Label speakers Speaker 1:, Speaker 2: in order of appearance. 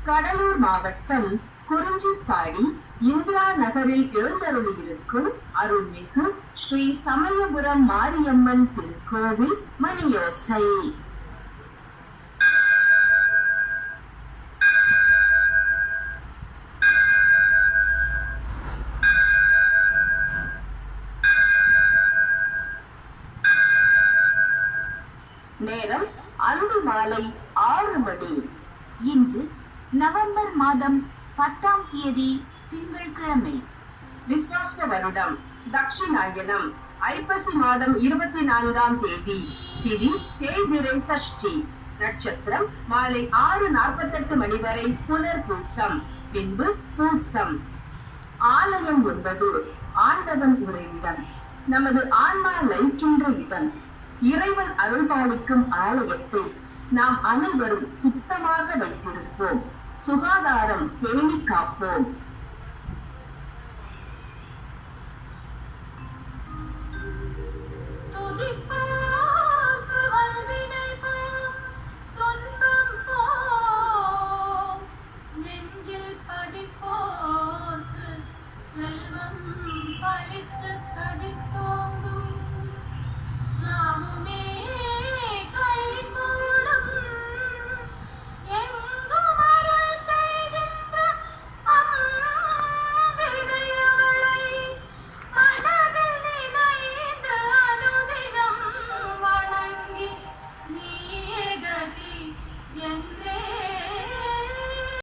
Speaker 1: கடலூர் மாவட்டம் குறிஞ்சிப்பாடி இந்திரா நகரில் எழுந்தருளியிருக்கும் அருள்மிகு ஸ்ரீ சமயபுரம் மாரியம்மன் திருக்கோவில் மணியோசை. நேரம் அன்று மாலை 6 மணி.
Speaker 2: இன்று நவம்பர் மாதம் 10ஆம் தேதி திங்கட்கிழமை.
Speaker 1: விஸ்வாச வருடம் தட்சிணாயனம் ஐப்பசி மாதம் 24ஆம் தேதி. திதி தேய்பிறை சஷ்டி. நட்சத்திரம் மாலை 6:48 மணி வரை புனர்பூசம், பின்பு பூசம். ஆலயம் என்பது ஆண்டவன் உறைவிடம், நமது ஆன்மா லயிக்கின்ற இடம். இறைவன் அருள்பாலிக்கும் ஆலயத்தை நாம் அனைவரும் சுத்தமாக வைத்திருப்போம். சுகாதாரம் பேணி காப்போம்.